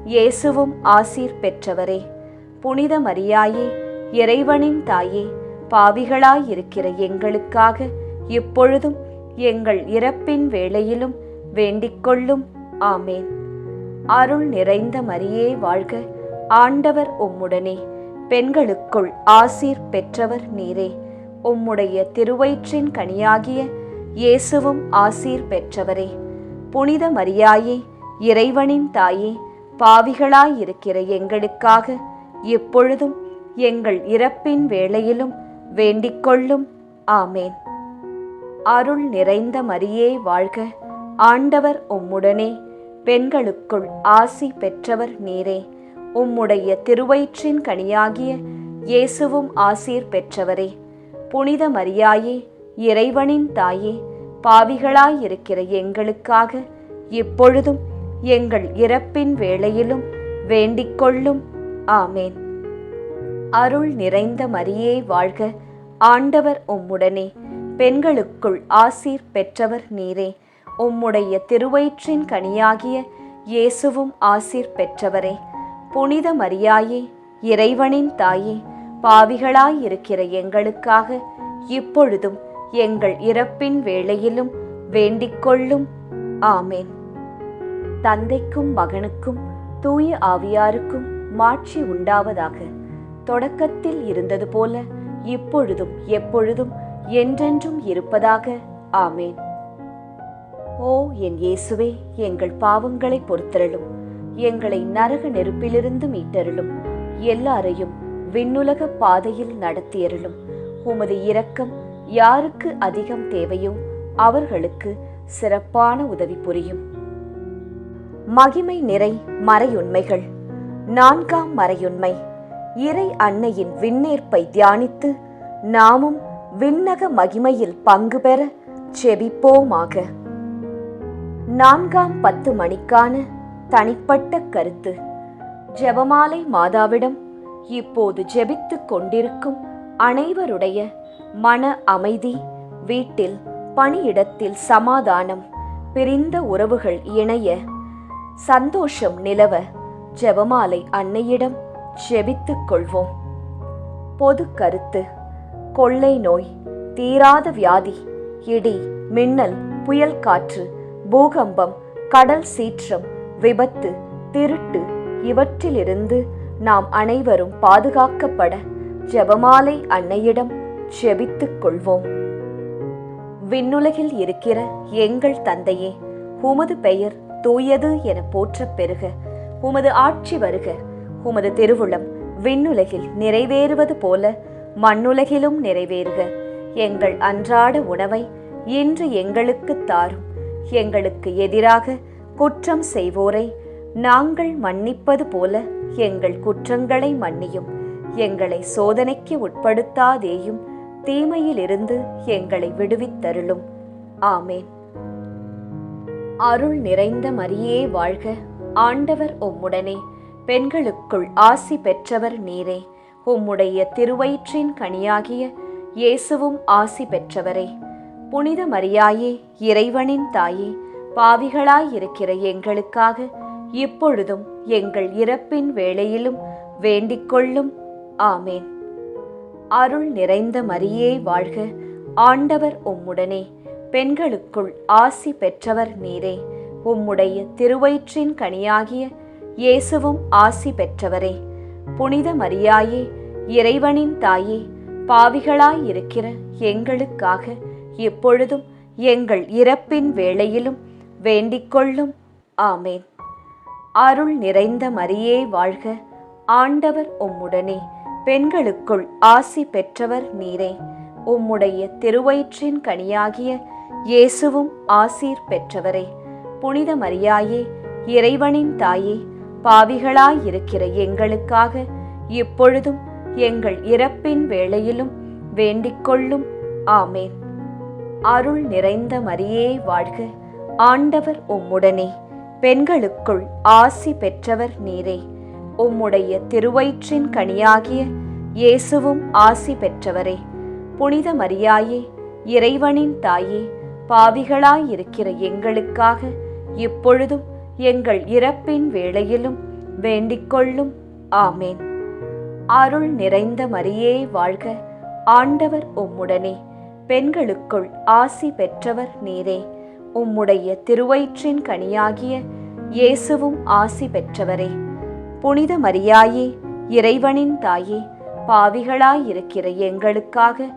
இயேசுவும் ஆசீர் பெற்றவரே. புனித மரியாயே, இறைவனின் தாயே, பாவிகளாயிருக்கிற எங்களுக்காக இப்பொழுதும் எங்கள் இறப்பின் வேளையிலும் வேண்டிக்கொள்ளும். ஆமேன். அருள் நிறைந்த மரியே வாழ்க. ஆண்டவர் உம்முடனே, பெண்களுக்குள் ஆசீர் பெற்றவர் நீரே. உம்முடைய திருவயிற்றின் கனியாகிய இயேசுவும் ஆசீர் பெற்றவரே. புனித மரியாயே, இறைவனின் தாயே, பாவிகளாயிருக்கிற எங்களுக்காக இப்பொழுதும் எங்கள் இறப்பின் வேளையிலும் வேண்டிக்கொள்ளும். ஆமேன். அருள் நிறைந்த மரியே வாழ்க. ஆண்டவர் உம்முடனே, பெண்களுக்குள் ஆசி பெற்றவர் நீரே. உம்முடைய திருவயிற்றின் கனியாகிய இயேசுவும் ஆசீர் பெற்றவரே. புனித மரியாயே, இறைவனின் தாயே, பாவிகளாயிருக்கிற எங்களுக்காக இப்பொழுதும் எங்கள் இறப்பின் வேளையிலும் வேண்டிக்கொள்ளும். ஆமேன். அருள் நிறைந்த மரியே வாழ்க. ஆண்டவர் உம்முடனே, பெண்களுக்குள் ஆசீர் பெற்றவர் நீரே. உம்முடைய திருவயிற்றின் கனியாகிய இயேசுவும் ஆசீர் பெற்றவரே. புனித மரியாயே, இறைவனின் தாயே, பாவிகளாயிருக்கிற எங்களுக்காக இப்பொழுதும் எங்கள் இறப்பின் வேளையிலும் வேண்டிக்கொள்ளும். ஆமேன். தந்தைக்கும் மகனுக்கும் தூய ஆவியாருக்கும் மாட்சி உண்டாவதாக. தொடக்கத்தில் இருந்தது போல இப்பொழுதும் எப்பொழுதும் என்றென்றும் இருப்பதாக. ஆமேன். ஓ என் இயேசுவே, எங்கள் பாவங்களை பொறுத்தருளும். எங்களை நரக நெருப்பிலிருந்து மீட்டருளும். எல்லாரையும் விண்ணுலக பாதையில் நடத்தியருளும். உமது இரக்கம் யாருக்கு அதிகம் தேவையோ அவர்களுக்கு சிறப்பான உதவி புரியும். மகிமை நிறை மறையுண்மைகள். 4ஆம் மறையுண்மை. இறை அன்னையின் விண்ணேற்பை தியானித்து நாமும் விண்ணக மகிமையில் பங்கு பெற செபிப்போமாக. 4ஆம் 10 மணிக்கான தனிப்பட்ட கருத்து. ஜெபமாலை மாதாவிடம் இப்போது ஜெபித்துக் கொண்டிருக்கும் அனைவருடைய மன அமைதி, வீட்டில் பணியிடத்தில் சமாதானம், பிரிந்த உறவுகள் இணைய சந்தோஷம் நிலவ ஜெபமாலை அன்னையிடம் ஜெபித்துக் கொள்வோம். பொது கருத்து. கொள்ளை நோய், தீராத வியாதி, இடி மின்னல், புயல் காற்று, பூகம்பம், கடல் சீற்றம், விபத்து, திருட்டு இவற்றிலிருந்து நாம் அனைவரும் பாதுகாக்கப்பட ஜெபமாலை அன்னையிடம் ஜெபித்துக் கொள்வோம். விண்ணுலகில் இருக்கிற எங்கள் தந்தையே, உமது பெயர் தூயது என போற்றப் பெறுக. உமது ஆட்சி வருக. உமது திருவுளம் விண்ணுலகில் நிறைவேறுவது போல மண்ணுலகிலும் நிறைவேறுக. எங்கள் அன்றாட உணவை இன்று எங்களுக்கு தாரும். எங்களுக்கு எதிராக குற்றம் செய்வோரை நாங்கள் மன்னிப்பது போல எங்கள் குற்றங்களை மன்னியும். எங்களை சோதனைக்கு உட்படுத்தாதேயும், தீமையிலிருந்து எங்களை விடுவித்தருளும். ஆமேன். அருள் நிறைந்த மரியே வாழ்க. ஆண்டவர் உம்முடனே. பெண்களுக்குள் ஆசி பெற்றவர் நீரே. உம்முடைய திருவயிற்றின் கனியாகிய இயேசுவும் ஆசி பெற்றவரே. புனித மரியாயே, இறைவனின் தாயே, பாவிகளாயிருக்கிற எங்களுக்காக இப்பொழுதும் எங்கள் இறப்பின் வேளையிலும் வேண்டிக்கொள்ளும். ஆமேன். அருள் நிறைந்த மரியே வாழ்க. ஆண்டவர் உம்முடனே. பெண்களுக்குள் ஆசி பெற்றவர் நீரே. உம்முடைய திருவயிற்றின் கனியாகிய இயேசுவும் ஆசி பெற்றவரே. புனித மரியாயே, இறைவனின் தாயே, பாவிகளாயிருக்கிற எங்களுக்காக இப்பொழுதும் எங்கள் இறப்பின் வேளையிலும் வேண்டிக்கொள்ளும். ஆமேன். அருள் நிறைந்த மரியே வாழ்க. ஆண்டவர் உம்முடனே. பெண்களுக்குள் ஆசி பெற்றவர் நீரே. உம்முடைய திருவயிற்றின் கனியாகிய இயேசுவும் ஆசீர் பெற்றவரே. புனித மரியாயே, இறைவனின் தாயே, பாவிகளாயிருக்கிற எங்களுக்காக இப்பொழுதும் எங்கள் இறப்பின் வேளையிலும் வேண்டிக்கொள்ளும். ஆமேன். அருள் நிறைந்த மரியே வாழ்க. ஆண்டவர் உம்முடனே. பெண்களுக்குள் ஆசி பெற்றவர் நீரே. உம்முடைய திருவயிற்றின் கனியாகிய இயேசுவும் ஆசி பெற்றவரே. புனித மரியாயே, இறைவனின் தாயே, பாவிகளாயிருக்கிற எங்களுக்காக இப்பொழுதும் எங்கள் இறப்பின் வேளையிலும் வேண்டிக்கொள்ளும். ஆமேன். அருள் நிறைந்த மரியே வாழ்க. ஆண்டவர் உம்முடனே. பெண்களுக்குள் ஆசி பெற்றவர் நீரே. உம்முடைய திருவயிற்றின் கனியாகிய இயேசுவும் ஆசி பெற்றவரே. புனித மரியாயே, இறைவனின் தாயே, பாவிகளாயிருக்கிற எங்களுக்காக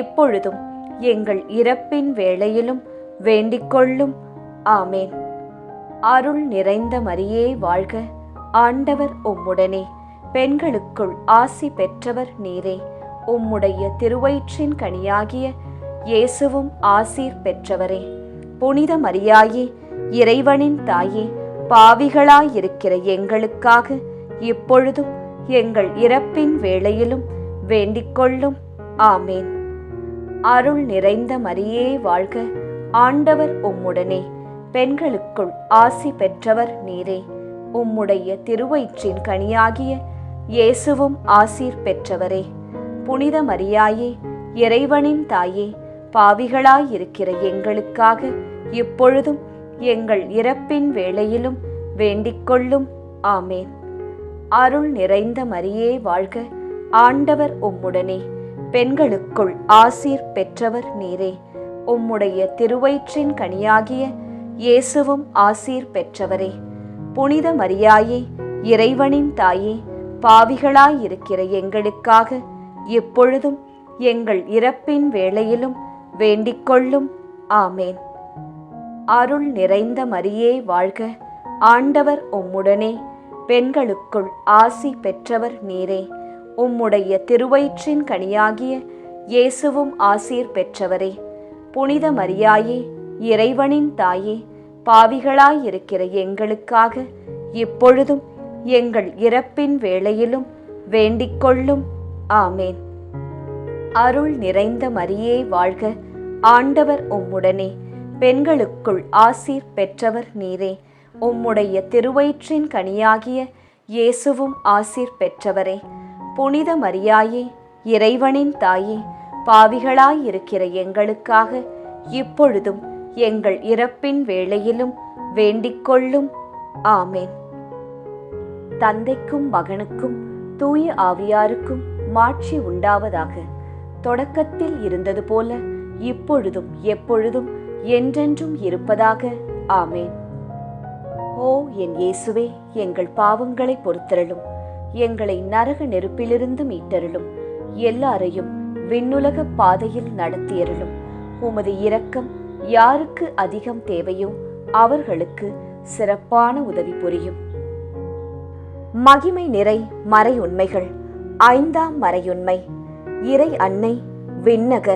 இப்பொழுதும் எங்கள் இறப்பின் வேளையிலும் வேண்டிக்கொள்ளும். ஆமேன். அருள் நிறைந்த மரியே வாழ்க. ஆண்டவர் உம்முடனே. பெண்களுக்குள் ஆசி பெற்றவர் நீரே. உம்முடைய திருவயிற்றின் கனியாகிய இயேசுவும் ஆசீர் பெற்றவரே. புனித மரியாயே, இறைவனின் தாயே, பாவிகளாயிருக்கிற எங்களுக்காக இப்பொழுதும் எங்கள் இறப்பின் வேளையிலும் வேண்டிக்கொள்ளும். ஆமேன். அருள் நிறைந்த மரியே வாழ்க. ஆண்டவர் உம்முடனே. பெண்களுக்குள் ஆசி பெற்றவர் நீரே. உம்முடைய திருவயிற்றின் கனியாகிய இயேசுவும் ஆசீர் பெற்றவரே. புனித மரியாயே, இறைவனின் தாயே, பாவிகளாயிருக்கிற எங்களுக்காக இப்பொழுதும் எங்கள் இறப்பின் வேளையிலும் வேண்டிக்கொள்ளும். ஆமேன். அருள் நிறைந்த மரியே வாழ்க. ஆண்டவர் உம்முடனே. பெண்களுக்குள் ஆசீர் பெற்றவர் நீரே. உம்முடைய திருவயிற்றின் கனியாகிய இயேசுவும் ஆசீர் பெற்றவரே. புனித மரியாயே, இறைவனின் தாயே, பாவிகளாயிருக்கிற எங்களுக்காக இப்பொழுதும் எங்கள் இறப்பின் வேளையிலும் வேண்டிக்கொள்ளும். ஆமேன். அருள் நிறைந்த மரியே வாழ்க. ஆண்டவர் உம்முடனே. பெண்களுக்குள் ஆசி பெற்றவர் நீரே. உம்முடைய திருவயிற்றின் கனியாகிய இயேசுவும் ஆசீர் பெற்றவரே. புனித மரியாயே, இறைவனின் தாயே, பாவிகளாயிருக்கிற எங்களுக்காக இப்பொழுதும் எங்கள் இறப்பின் வேளையிலும் வேண்டிக் கொள்ளும். ஆமேன். அருள் நிறைந்த மரியே வாழ்க, ஆண்டவர் உம்முடனே, பெண்களுக்குள் ஆசீர் பெற்றவர் நீரே. உம்முடைய திருவயிற்றின் கனியாகிய இயேசுவும் ஆசீர் பெற்றவரே. புனித மரியாயே, இறைவனின் தாயே, பாவிகளாயிருக்கிற எங்களுக்காக இப்பொழுதும் எங்கள் இறப்பின் வேளையிலும் வேண்டிக் கொள்ளும். ஆமேன். தந்தைக்கும் மகனுக்கும் தூய ஆவியாருக்கும் மாட்சி உண்டாவதாக. தொடக்கத்தில் இருந்தது போல இப்பொழுதும் எப்பொழுதும் என்றென்றும் இருப்பதாக. ஆமேன். ஓ என் இயேசுவே, எங்கள் பாவங்களை பொறுத்தருளும், எங்களை நரக நெருப்பிலிருந்து மீட்டருளும், எல்லாரையும் விண்ணுலக பாதையில் நடத்தியருளும். உமது இரக்கம் யாருக்கு அதிகம் தேவையோ அவர்களுக்கு சிறப்பான உதவி புரியும். மகிமை நிறை மறை உண்மைகள். 5ஆம் மறையுண்மை. இறை அன்னை விண்ணக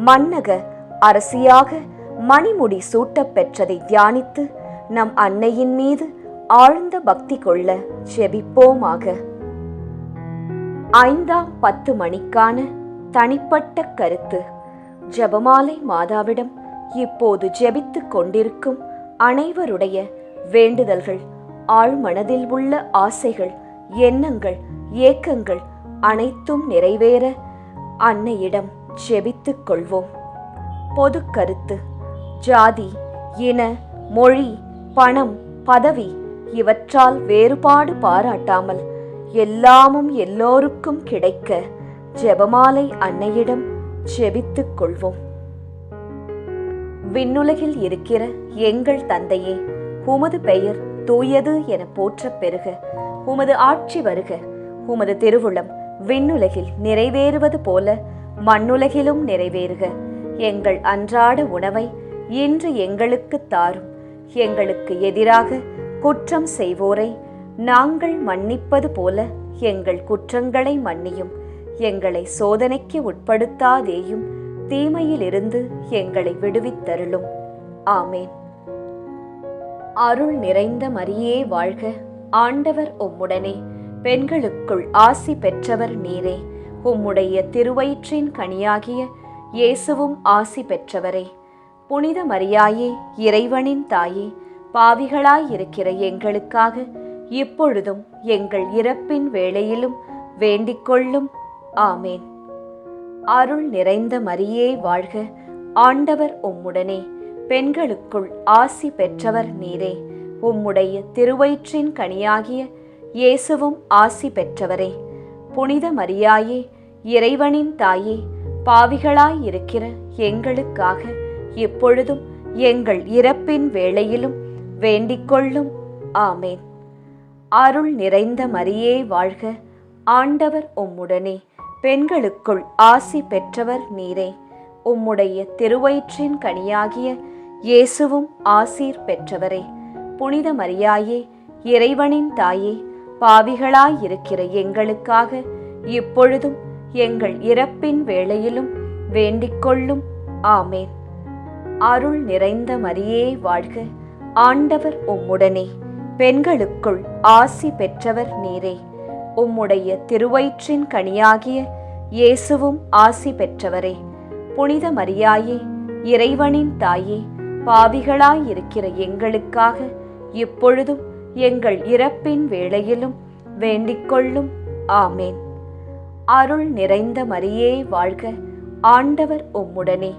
மன்னக அரசியாக மணிமுடி சூட்டப் பெற்றதை தியானித்து நம் அன்னையின் மீது ஆழ்ந்த பக்தி கொள்ள ஜெபிப்போமாக. 5ஆம் 10 மணிக்கான தனிப்பட்ட கருத்து. ஜெபமாலை மாதாவிடம் இப்போது ஜெபித்துக் கொண்டிருக்கும் அனைவருடைய வேண்டுதல்கள், ஆழ்மனதில் உள்ள ஆசைகள், எண்ணங்கள், ஏக்கங்கள் அனைத்தும் நிறைவேற அன்னையிடம் ஜெபித்துக் கொள்வோம். பொது கருத்து. ஜாதி, இன, மொழி, பணம், பதவி இவற்றால் வேறுபாடு பாராட்டாமல் எல்லாமும் எல்லோருக்கும் கிடைக்க ஜெபமாலை அன்னையிடம் ஜெபித்துக் கொள்வோம். விண்ணுலகில் இருக்கிற எங்கள் தந்தையே, உமது பெயர் தூயது என போற்றப் பெறுக. உமது ஆட்சி வருக. உமது திருவுளம் விண்ணுலகில் நிறைவேறுவது போல மண்ணுலகிலும் நிறைவேறுக. எங்கள் அன்றாட உணவை இன்று எங்களுக்கு தாரும். எங்களுக்கு எதிராக குற்றம் செய்வோரை நாங்கள் மன்னிப்பது போல எங்கள் குற்றங்களை மன்னியும். எங்களை சோதனைக்கு உட்படுத்தாதேயும், தீமையிலிருந்து எங்களை விடுவித்தருளும். ஆமேன். அருள் நிறைந்த மரியே வாழ்க, ஆண்டவர் உம்முடனே, பெண்களுக்குள் ஆசி பெற்றவர் நீரே. உம்முடைய திருவயிற்றின் கனியாகிய இயேசுவும் ஆசி பெற்றவரே. புனித மரியாயே, இறைவனின் தாயே, பாவிகளாயிருக்கிற எங்களுக்காக இப்பொழுதும் எங்கள் இறப்பின் வேளையிலும் வேண்டிக் கொள்ளும். ஆமேன். அருள் நிறைந்த மரியே வாழ்க, ஆண்டவர் உம்முடனே, பெண்களுக்குள் ஆசி பெற்றவர் நீரே. உம்முடைய திருவயிற்றின் கனியாகிய இயேசுவும் ஆசி பெற்றவரே. புனித மரியாயே, இறைவனின் தாயே, பாவிகளாயிருக்கிற எங்களுக்காக இப்பொழுதும் எங்கள் இறப்பின் வேளையிலும் வேண்டிக் கொள்ளும். ஆமேன். அருள் நிறைந்த மரியே வாழ்க, ஆண்டவர் உம்முடனே, பெண்களுக்குள் ஆசி பெற்றவர் நீரே. உம்முடைய திருவயிற்றின் கனியாகிய இயேசுவும் ஆசீர் பெற்றவரே. புனித மரியாயே, இறைவனின் தாயே, பாவிகளாயிருக்கிற எங்களுக்காக இப்பொழுதும் எங்கள் இறப்பின் வேளையிலும் வேண்டிக் கொள்ளும். ஆமேன். அருள் நிறைந்த மரியே வாழ்க, ஆண்டவர் உம்முடனே, பெண்களுக்குள் ஆசி பெற்றவர் நீரே. உம்முடைய திருவயிற்றின் கனியாகிய இயேசுவும் ஆசி பெற்றவரே. புனித மரியாயே, இறைவனின் தாயே, பாவிகளாயிருக்கிற எங்களுக்காக இப்பொழுதும் எங்கள் இறப்பின் வேளையிலும் வேண்டிக் கொள்ளும். ஆமேன். அருள் நிறைந்த மரியே வாழ்க, ஆண்டவர் உம்முடனே,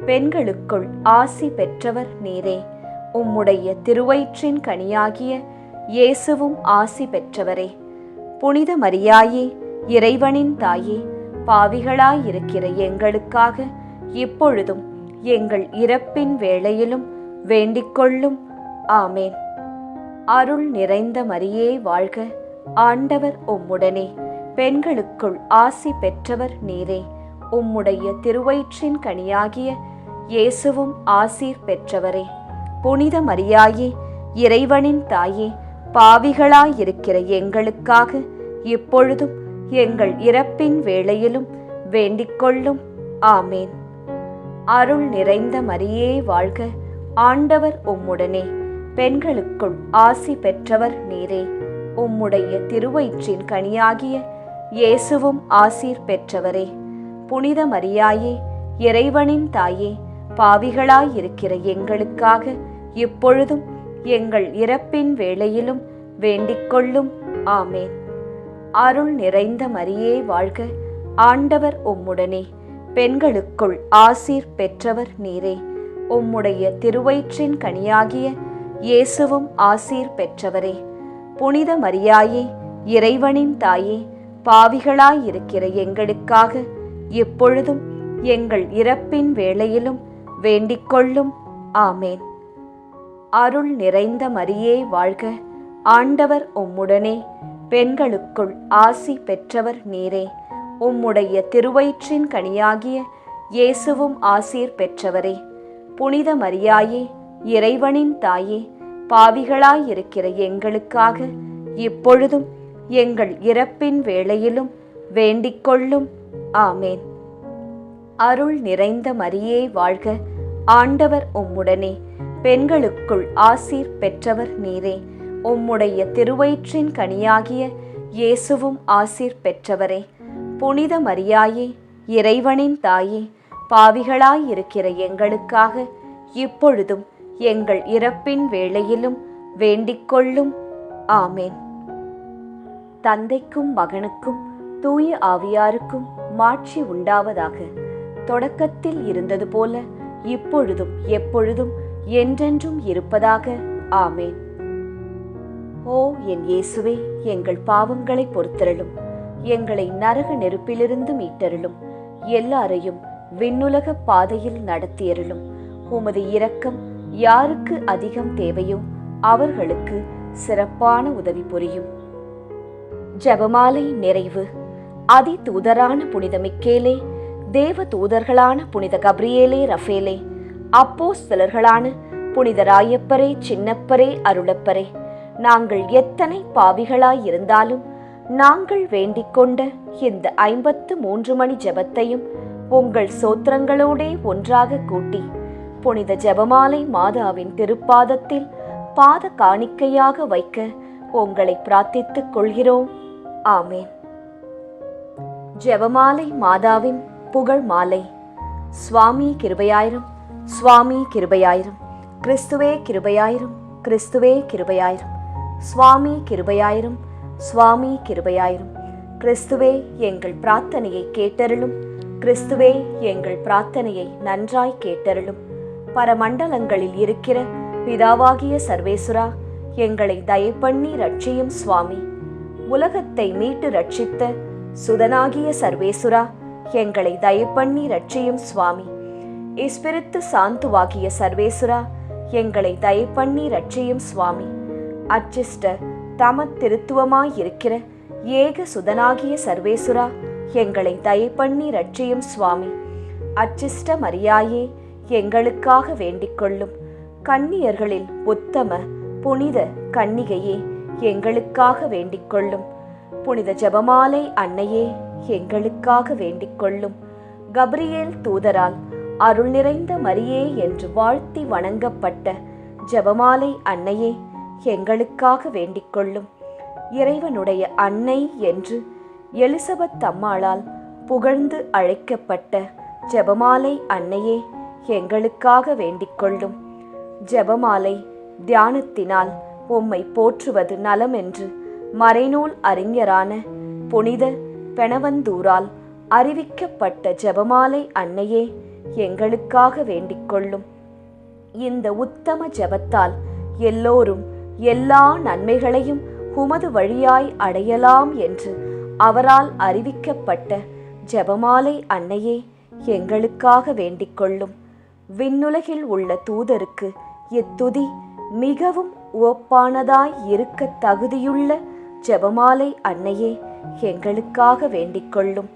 பெண்களுக்குள் ஆசி பெற்றவர் நீரே. உம்முடைய திருவயிற்றின் கனியாகிய இயேசுவும் ஆசி பெற்றவரே. புனித மரியாயே, இறைவனின் தாயே, பாவிகளாயிருக்கிற எங்களுக்காக இப்பொழுதும் எங்கள் இறப்பின் வேளையிலும் வேண்டிக் கொள்ளும். ஆமேன். அருள் நிறைந்த மரியே வாழ்க, ஆண்டவர் உம்முடனே, பெண்களுக்குள் ஆசி பெற்றவர் நீரே. உம்முடைய திருவயிற்றின் கனியாகிய இயேசுவும் ஆசீர் பெற்றவரே. புனித மரியாயே, இறைவனின் தாயே, பாவிகளாயிருக்கிற எங்களுக்காக இப்பொழுதும் எங்கள் இறப்பின் வேளையிலும் வேண்டிக் கொள்ளும். ஆமேன். அருள் நிறைந்த மரியே வாழ்க, ஆண்டவர் உம்முடனே, பெண்களுக்குள் ஆசி பெற்றவர் நீரே. உம்முடைய திருவயிற்றின் கனியாகிய இயேசுவும் ஆசீர் பெற்றவரே. புனித மரியாயே, இறைவனின் தாயே, பாவிகளாயிருக்கிற எங்களுக்காக இப்பொழுதும் எங்கள் இறப்பின் வேளையிலும் வேண்டிக்கொள்ளும். ஆமேன். அருள் நிறைந்த மரியே வாழ்க, ஆண்டவர் உம்முடனே, பெண்களுக்குள் ஆசீர் பெற்றவர் நீரே. உம்முடைய திருவயிற்றின் கனியாகிய இயேசுவும் ஆசீர் பெற்றவரே. புனித மரியாயே, இறைவனின் தாயே, பாவிகளாயிருக்கிற எங்களுக்காக இப்பொழுதும் எங்கள் இறப்பின் வேளையிலும் வேண்டிக்கொள்ளும். ஆமேன். அருள் நிறைந்த மரியே வாழ்க, ஆண்டவர் உம்முடனே, பெண்களுக்குள் ஆசி பெற்றவர் நீரே. உம்முடைய திருவயிற்றின் கனியாகிய இயேசுவும் ஆசீர் பெற்றவரே. புனித மரியாயே, இறைவனின் தாயே, பாவிகளாயிருக்கிற எங்களுக்காக இப்பொழுதும் எங்கள் இறப்பின் வேளையிலும் வேண்டிக்கொள்ளும். ஆமேன். அருள் நிறைந்த மரியே வாழ்க, ஆண்டவர் உம்முடனே, பெண்களுக்குள் ஆசீர் பெற்றவர் நீரே. உம்முடைய திருவயிற்றின் கனியாகிய இயேசுவும் ஆசீர் பெற்றவரே. புனித மரியாயே, இறைவனின் தாயே, பாவிகளாயிருக்கிற எங்களுக்காக இப்பொழுதும் எங்கள் இறப்பின் வேளையிலும் வேண்டிக்கொள்ளும். ஆமேன். தந்தைக்கும் மகனுக்கும் தூய ஆவியாருக்கும் மாட்சி உண்டாவதாக. தொடக்கத்தில் இருந்தது போல இப்பொழுதும் எப்பொழுதும் என்றென்றும் இருப்பதாக. ஆமேன். ஓ என் இயேசுவே, எங்கள் பாவங்களை பொறுத்தருளும், எங்களை நரக நெருப்பிலிருந்து மீட்டருளும், எல்லாரையும் விண்ணுலக பாதையில் நடத்தியருளும். உமது இரக்கம் யாருக்கு அதிகம் தேவையோ அவர்களுக்கு சிறப்பான உதவி புரியும். ஜெபமாலை நிறைவு. அதி தூதரான புனித மிக்கேலே, தேவ தூதர்களான புனித கப்ரியேலே, ரஃபேலே, அப்போஸ்தலர்களான புனித ராயப்பரே, சின்னப்பரே, அருளப்பரே, நாங்கள் எத்தனை பாவிகளாயிருந்தாலும் நாங்கள் வேண்டிக் கொண்ட இந்த 53 மணி ஜெபத்தையும் உங்கள் சோத்திரங்களோடே ஒன்றாக கூட்டி புனித ஜெபமாலை மாதாவின் திருப்பாதத்தில் பாத காணிக்கையாக வைக்க உங்களை பிரார்த்தித்துக் கொள்கிறோம். ஆமேன். ஜெபமாலை மாதாவின் புகழ் மாலை. சுவாமி கிருபையாயிரும், சுவாமி கிருபையாயிரும், கிறிஸ்துவே கிருபையாயிரும், கிறிஸ்துவே கிருபையாயிரும், சுவாமி கிருபையாயிரும், சுவாமி கிருபையாயிரும். கிறிஸ்துவே எங்கள் பிரார்த்தனையை கேட்டருளும், கிறிஸ்துவே எங்கள் பிரார்த்தனையை நன்றாய் கேட்டருளும். பரமண்டலங்களில் இருக்கிற பிதாவாகிய சர்வேசுரா, எங்களை தயப்பண்ணி ரட்சியும் சுவாமி. உலகத்தை மீட்டு ரட்சித்த சுதனாகிய சர்வேசுரா, எங்களை தயப்பண்ணி ரட்சியும் சுவாமி. இஸ்பிரித்து சாந்துவாகிய சர்வேசுரா, எங்களை தயப்பண்ணி ரட்சியும் சுவாமி. அச்சிஷ்ட தம திருத்துவமாயிருக்கிற ஏக சுதனாகிய சர்வேசுரா, எங்களை தயப்பண்ணி ரட்சியும் சுவாமி. அச்சிஷ்ட மரியாயே, எங்களுக்காக வேண்டிக்கொள்ளும். கன்னியர்களில் உத்தம புனித கன்னிகையே, எங்களுக்காக வேண்டிக்கொள்ளும். புனித ஜெபமாலை அன்னையே, எங்களுக்காக வேண்டிக்கொள்ளும். கப்ரியேல் தூதரால் அருள் நிறைந்த மரியே என்று வாழ்த்தி வணங்கப்பட்ட ஜெபமாலை அன்னையே, எங்களுக்காக வேண்டிக்கொள்ளும். இறைவனுடைய அன்னை என்று எலிசபெத் அம்மாளால் புகழ்ந்து அழைக்கப்பட்ட ஜெபமாலை அன்னையே, எங்களுக்காக வேண்டிக்கொள்ளும். ஜெபமாலை தியானத்தினால் உம்மை போற்றுவது நலம் என்று மறைநூல் அறிஞரான புனித பெனவந்தூரால் அறிவிக்கப்பட்ட ஜெபமாலை அன்னையே, எங்களுக்காக வேண்டிக்கொள்ளும். இந்த உத்தம ஜெபத்தால் எல்லோரும் எல்லா நன்மைகளையும் உமது வழியாய் அடையலாம் என்று அவரால் அறிவிக்கப்பட்ட ஜெபமாலை அன்னையே, எங்களுக்காக வேண்டிக்கொள்ளும். விண்ணுலகில் உள்ள தூதருக்கு இத்துதி மிகவும் உவப்பானதாய் இருக்க தகுதியுள்ள ஜெபமாலை அன்னையே, எங்களுக்காக வேண்டிக்கொள்ளும்.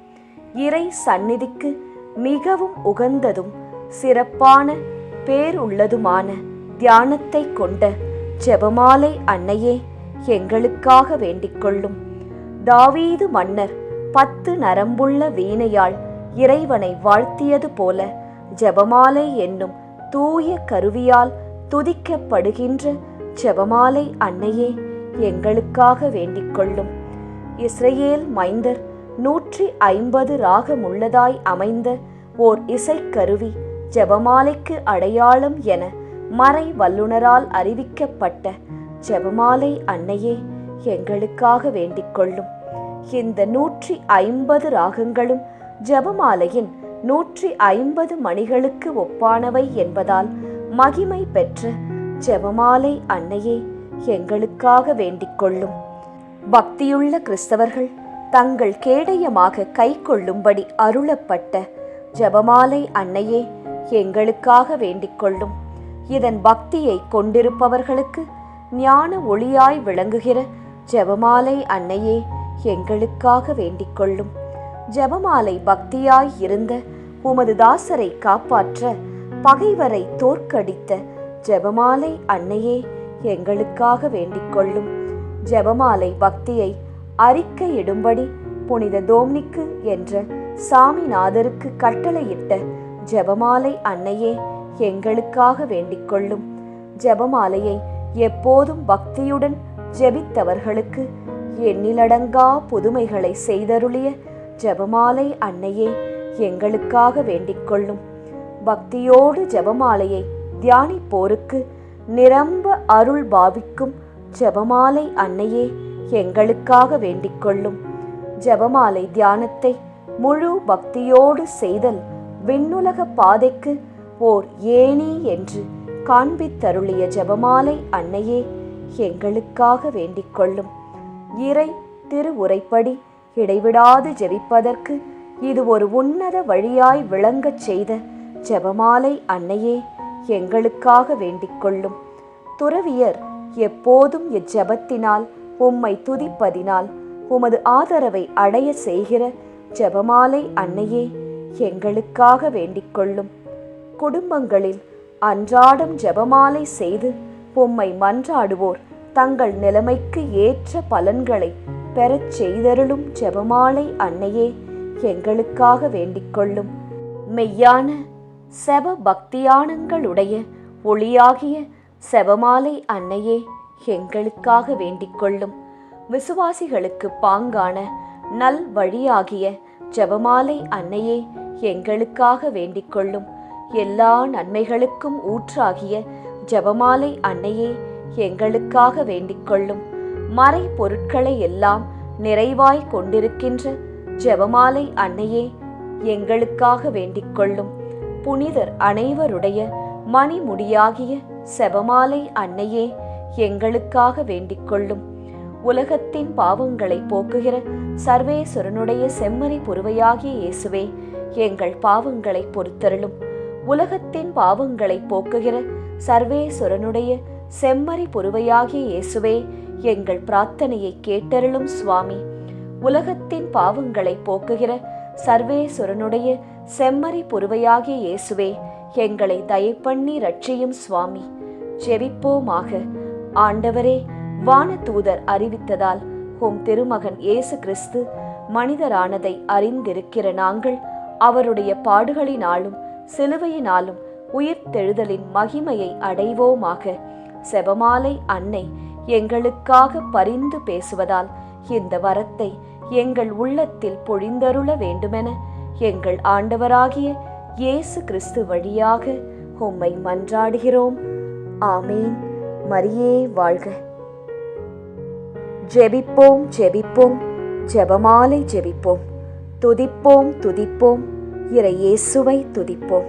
இறை சந்நிதிக்கு மிகவும் உகந்ததும் சிறப்பான பேருள்ளதுமான தியானத்தை கொண்ட ஜெபமாலை அன்னையே, எங்களுக்காக வேண்டிக்கொள்ளும். தாவீது மன்னர் 10 நரம்புள்ள வீணையால் இறைவனை வாழ்த்தியது போல ஜெபமாலை என்னும் தூய கருவியால் துதிக்கப்படுகின்ற ஜெபமாலை அன்னையே எங்களுக்காக வேண்டிக் கொள்ளும். இஸ்ரவேல் மைந்தர் 150 ராகமுள்ளதாய் அமைந்த ஓர் இசைக்கருவி ஜெபமாலைக்கு அடையாளம் என மறை வல்லுனரால் அறிவிக்கப்பட்ட ஜெபமாலை அன்னையே எங்களுக்காக வேண்டிக் கொள்ளும். இந்த 150 ராகங்களும் ஜெபமாலையின் 150 மணிகளுக்கு ஒப்பானவை என்பதால் மகிமை பெற்ற ஜெபமாலை அன்னையே எங்களுக்காக வேண்டிக் கொள்ளும். பக்தியுள்ள கிறிஸ்தவர்கள் தங்கள் கேடயமாக கை கொள்ளும்படி அருளப்பட்ட ஜெபமாலை அன்னையே எங்களுக்காக வேண்டிக் கொள்ளும். இதன் பக்தியை கொண்டிருப்பவர்களுக்கு ஞான ஒளியாய் விளங்குகிற ஜெபமாலை அன்னையே எங்களுக்காக வேண்டிக் கொள்ளும். ஜெபமாலை பக்தியாய் இருந்த உமது தாசரை காப்பாற்ற பகைவரை தோற்கடித்த ஜெபமாலை அன்னையே எங்களுக்காக வேண்டிக் கொள்ளும். ஜெபமாலை பக்தியை அறிக்கையிடும்படி புனித தோம்னிக்கு என்ற சாமிநாதருக்கு கட்டளையிட்ட ஜெபமாலை அன்னையே எங்களுக்காக வேண்டிக் கொள்ளும். ஜெபமாலையை எப்போதும் பக்தியுடன் ஜெபித்தவர்களுக்கு எண்ணிலடங்கா புதுமைகளை செய்தருளிய ஜெபமாலை அன்னையே எங்களுக்காக வேண்டிக் கொள்ளும். பக்தியோடு ஜெபமாலையை தியானிப்போருக்கு நிரம்ப அருள் பாவிக்கும் ஜெபமாலை அன்னையே எங்களுக்காக வேண்டிக் கொள்ளும். ஜெபமாலை தியானத்தை முழு பக்தியோடு செய்தல் விண்ணுலக பாதைக்கு ஓர் ஏணி என்று காண்பித்தருளிய ஜெபமாலை அன்னையே எங்களுக்காக வேண்டிக் கொள்ளும். இறை திருவுரைப்படி இடைவிடாது ஜெபிப்பதற்கு இது ஒரு உன்னத வழியாய் விளங்கச் செய்த ஜெபமாலை அன்னையே எங்களுக்காக வேண்டிக் கொள்ளும். துறவியர் எப்போதும் இஜெபத்தினால் உம்மை துதிப்பதினால் உமது ஆதரவை அடைய செய்கிற ஜெபமாலை அன்னையே எங்களுக்காக வேண்டிக் கொள்ளும். குடும்பங்களில் அன்றாடம் ஜெபமாலை செய்து உம்மை மன்றாடுவோர் தங்கள் நிலைமைக்கு ஏற்ற பலன்களை பெறச் செய்தருளும் ஜெபமாலை அன்னையே எங்களுக்காக வேண்டிக் கொள்ளும். மெய்யான செப பக்தியானங்களுடைய ஒளியாகிய செபமாலை அன்னையே எங்களுக்காக வேண்டிக் கொள்ளும். விசுவாசிகளுக்கு பாங்கான நல் வழியாகிய ஜெபமாலை அன்னையே எங்களுக்காக வேண்டிக் கொள்ளும். எல்லா நன்மைகளுக்கும் ஊற்றாகிய ஜெபமாலை அன்னையே எங்களுக்காக வேண்டிக் கொள்ளும். மறை பொருட்களை எல்லாம் நிறைவாய் கொண்டிருக்கின்ற ஜெபமாலை அன்னையே எங்களுக்காக வேண்டிக் கொள்ளும். புனிதர் அனைவருடைய மணிமுடியாகிய செபமாலை அன்னையே எங்களுக்காக வேண்டிக் கொள்ளும். உலகத்தின் பாவங்களை போக்குகிற சர்வேஸ்வரனுடைய செம்மறி புருவையாகிய இயேசுவே எங்கள் பாவங்களை பொறுத்தருளும். உலகத்தின் பாவங்களை போக்குகிற சர்வேஸ்வரனுடைய செம்மறி புருவையாகிய இயேசுவே எங்கள் பிரார்த்தனையை கேட்டருளும் சுவாமி. உலகத்தின் பாவங்களை போக்குகிற சர்வேஸ்வரனுடைய செம்மறி புருவையாகிய இயேசுவே எங்களை தயப்பண்ணி ரட்சியும் சுவாமி. ஜெபிப்போமாக. ஆண்டவரே, வானதூதர் அறிவித்ததால் உம் திருமகன் இயேசு கிறிஸ்து மனிதரானதை அறிந்திருக்கிற நாங்கள் அவருடைய பாடுகளினாலும் சிலுவையினாலும் உயிர்த்தெழுதலின் மகிமையை அடைவோமாக. செபமாலை அன்னை எங்களுக்காக பரிந்து பேசுவதால் இந்த வரத்தை எங்கள் உள்ளத்தில் பொழிந்தருள வேண்டுமென எங்கள் ஆண்டவராகிய இயேசு கிறிஸ்து வழியாக உம்மை மன்றாடுகிறோம். ஆமேன். மரியே வாழ்க. ஜெபிப்போம் ஜெபிப்போம், ஜெபமாலை ஜெபிப்போம். துதிப்போம் துதிப்போம், இறை இயேசுவை துதிப்போம்.